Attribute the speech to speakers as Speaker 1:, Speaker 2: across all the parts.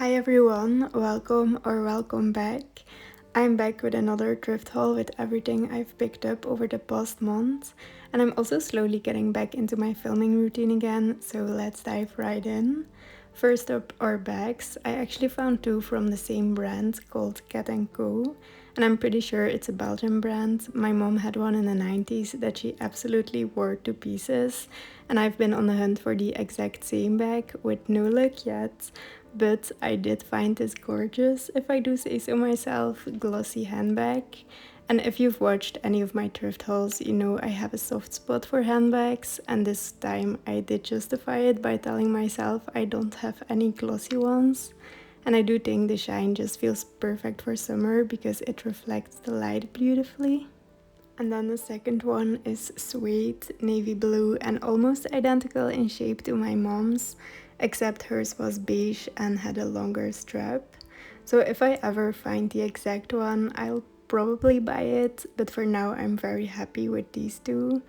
Speaker 1: Hi everyone, welcome back. I'm back with another thrift haul with everything I've picked up over the past month, and I'm also slowly getting back into my filming routine again, so let's dive right in. First up are bags. I actually found two from the same brand called Cat&Co, and I'm pretty sure it's a Belgian brand. My mom had one in the 90s that she absolutely wore to pieces, and I've been on the hunt for the exact same bag with no luck yet. But I did find this gorgeous, if I do say so myself, glossy handbag. And if you've watched any of my thrift hauls, you know I have a soft spot for handbags, and this time I did justify it by telling myself I don't have any glossy ones. And I do think the shine just feels perfect for summer because it reflects the light beautifully. And then the second one is suede, navy blue, and almost identical in shape to my mom's, except hers was beige and had a longer strap. So if I ever find the exact one, I'll probably buy it, but for now I'm very happy with these two.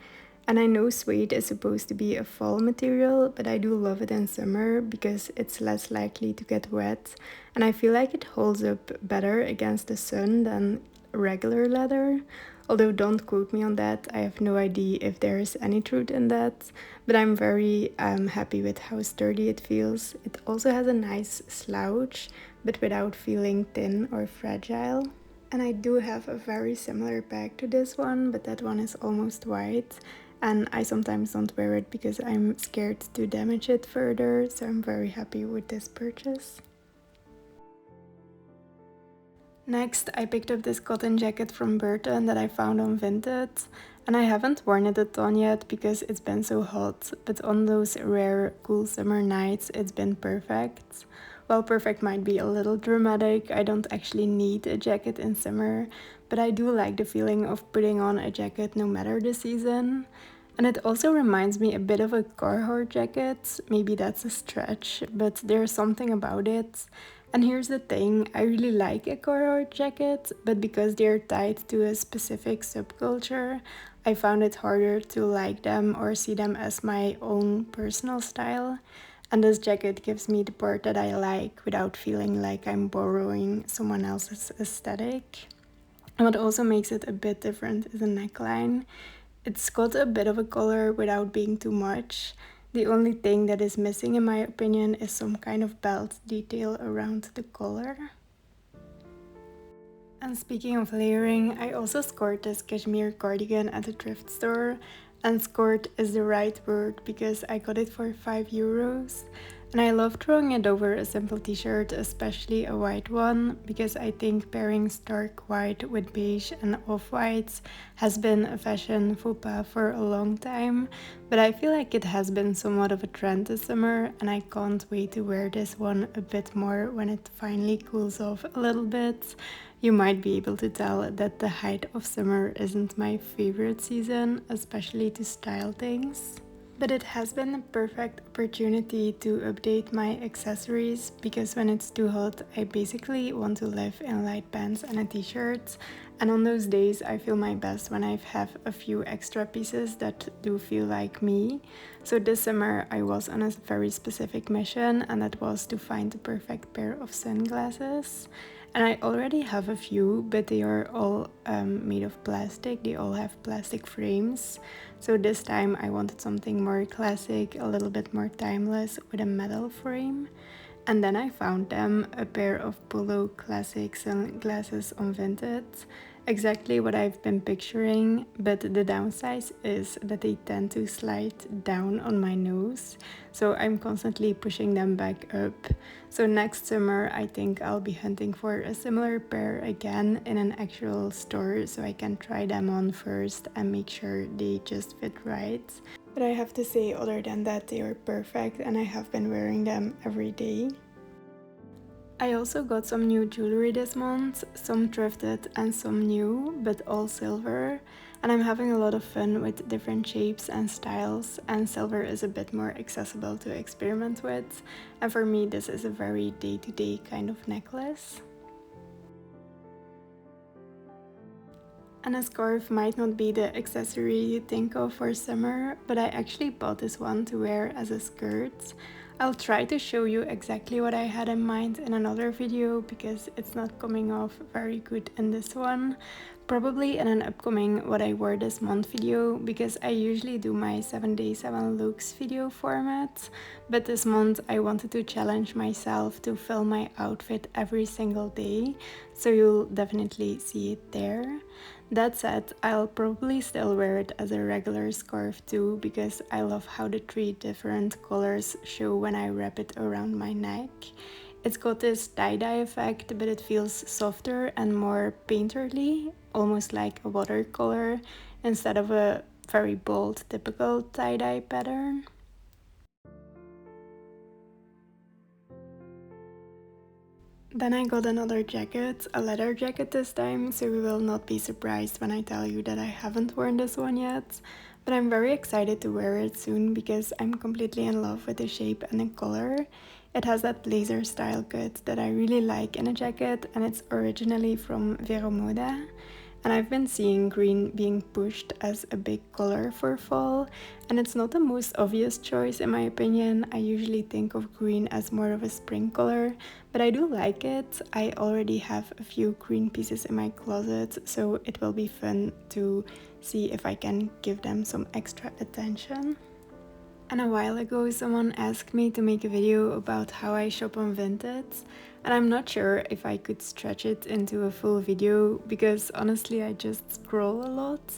Speaker 1: And I know suede is supposed to be a fall material, but I do love it in summer because it's less likely to get wet, and I feel like it holds up better against the sun than regular leather. Although don't quote me on that, I have no idea if there is any truth in that, but I'm very happy with how sturdy it feels. It also has a nice slouch, but without feeling thin or fragile. And I do have a very similar bag to this one, but that one is almost white, and I sometimes don't wear it because I'm scared to damage it further, so I'm very happy with this purchase. Next, I picked up this cotton jacket from Burton that I found on Vinted, and I haven't worn it a ton yet because it's been so hot, but on those rare cool summer nights it's been perfect. Well, perfect might be a little dramatic, I don't actually need a jacket in summer, but I do like the feeling of putting on a jacket no matter the season. And it also reminds me a bit of a Carhartt jacket, maybe that's a stretch, but there's something about it. And here's the thing, I really like a Carhartt jacket, but because they're tied to a specific subculture, I found it harder to like them or see them as my own personal style. And this jacket gives me the part that I like without feeling like I'm borrowing someone else's aesthetic. And what also makes it a bit different is the neckline. It's got a bit of a color without being too much. The only thing that is missing in my opinion is some kind of belt detail around the collar. And speaking of layering, I also scored this cashmere cardigan at a thrift store. And scored is the right word because I got it for €5. And I love throwing it over a simple t-shirt, especially a white one, because I think pairing stark white with beige and off-whites has been a fashion faux pas for a long time, but I feel like it has been somewhat of a trend this summer, and I can't wait to wear this one a bit more when it finally cools off a little bit. You might be able to tell that the height of summer isn't my favorite season, especially to style things. But it has been a perfect opportunity to update my accessories because when it's too hot, I basically want to live in light pants and a t-shirt. And on those days, I feel my best when I have a few extra pieces that do feel like me. So this summer, I was on a very specific mission, and that was to find the perfect pair of sunglasses. And I already have a few, but they are all made of plastic. They all have plastic frames. So this time I wanted something more classic, a little bit more timeless with a metal frame. And then I found them, a pair of Polo classic sunglasses on Vinted. Exactly what I've been picturing, but the downside is that they tend to slide down on my nose, so I'm constantly pushing them back up. So next summer I think I'll be hunting for a similar pair again in an actual store so I can try them on first and make sure they just fit right. But I have to say, other than that, they are perfect and I have been wearing them every day. I also got some new jewelry this month, some thrifted and some new, but all silver. And I'm having a lot of fun with different shapes and styles, and silver is a bit more accessible to experiment with. And for me, this is a very day-to-day kind of necklace. And a scarf might not be the accessory you think of for summer, but I actually bought this one to wear as a skirt. I'll try to show you exactly what I had in mind in another video because it's not coming off very good in this one. Probably in an upcoming what I wore this month video, because I usually do my 7 days 7 looks video format, but this month I wanted to challenge myself to film my outfit every single day, so you'll definitely see it there. That said, I'll probably still wear it as a regular scarf too, because I love how the 3 different colors show when I wrap it around my neck. It's got this tie-dye effect, but it feels softer and more painterly, almost like a watercolor, instead of a very bold typical tie-dye pattern. Then I got another jacket, a leather jacket this time, so you will not be surprised when I tell you that I haven't worn this one yet. But I'm very excited to wear it soon because I'm completely in love with the shape and the color. It has that blazer style cut that I really like in a jacket, and it's originally from Vero Moda. And I've been seeing green being pushed as a big color for fall, and it's not the most obvious choice in my opinion. I usually think of green as more of a spring color, but I do like it. I already have a few green pieces in my closet, so it will be fun to see if I can give them some extra attention. And a while ago someone asked me to make a video about how I shop on Vinted, and I'm not sure if I could stretch it into a full video because honestly I just scroll a lot,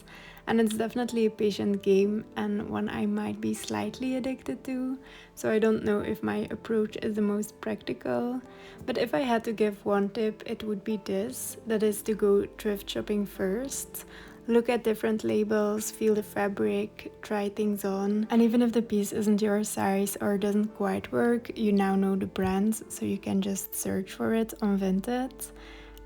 Speaker 1: and it's definitely a patient game and one I might be slightly addicted to, so I don't know if my approach is the most practical. But if I had to give one tip, it would be this, that is to go thrift shopping first. Look at different labels, feel the fabric, try things on, and even if the piece isn't your size or doesn't quite work, you now know the brand, so you can just search for it on Vinted.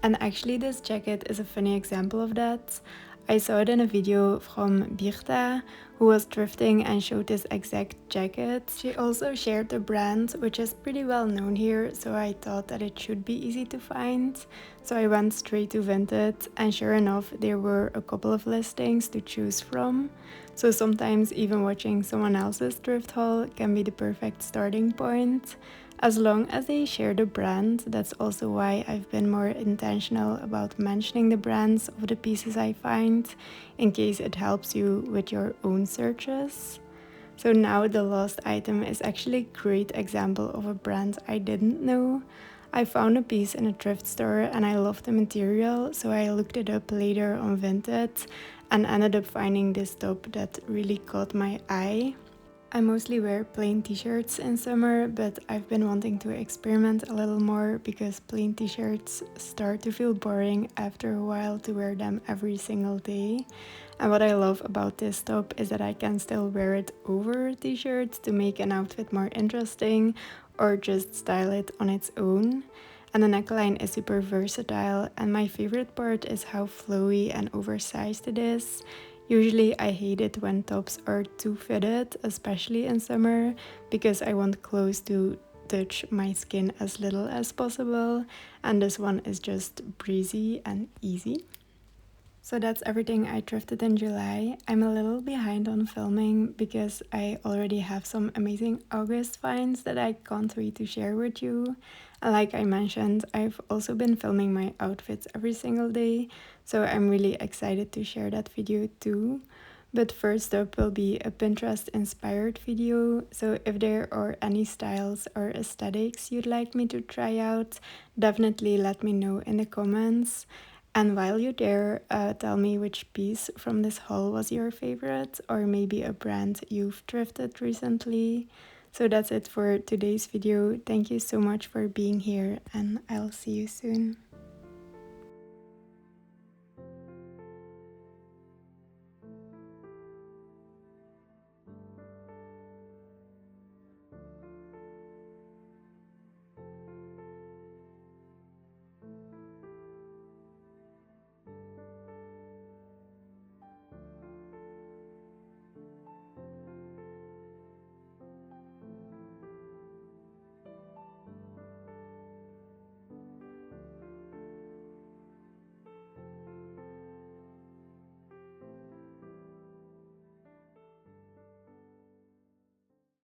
Speaker 1: And actually this jacket is a funny example of that. I saw it in a video from Birta, who was thrifting and showed this exact jacket. She also shared the brand, which is pretty well known here, so I thought that it should be easy to find. So I went straight to Vinted, and sure enough, there were a couple of listings to choose from. So sometimes even watching someone else's thrift haul can be the perfect starting point. As long as they share the brand, that's also why I've been more intentional about mentioning the brands of the pieces I find, in case it helps you with your own searches. So now the last item is actually a great example of a brand I didn't know. I found a piece in a thrift store and I loved the material, so I looked it up later on Vinted and ended up finding this top that really caught my eye. I mostly wear plain t-shirts in summer, but I've been wanting to experiment a little more because plain t-shirts start to feel boring after a while to wear them every single day. And what I love about this top is that I can still wear it over a t-shirt to make an outfit more interesting or just style it on its own. And the neckline is super versatile, and my favorite part is how flowy and oversized it is. Usually I hate it when tops are too fitted, especially in summer, because I want clothes to touch my skin as little as possible, and this one is just breezy and easy. So that's everything I thrifted in July. I'm a little behind on filming because I already have some amazing August finds that I can't wait to share with you. And like I mentioned, I've also been filming my outfits every single day, so I'm really excited to share that video too. But first up will be a Pinterest inspired video, so if there are any styles or aesthetics you'd like me to try out, definitely let me know in the comments. And while you're there, tell me which piece from this haul was your favorite, or maybe a brand you've thrifted recently. So that's it for today's video. Thank you so much for being here, and I'll see you soon.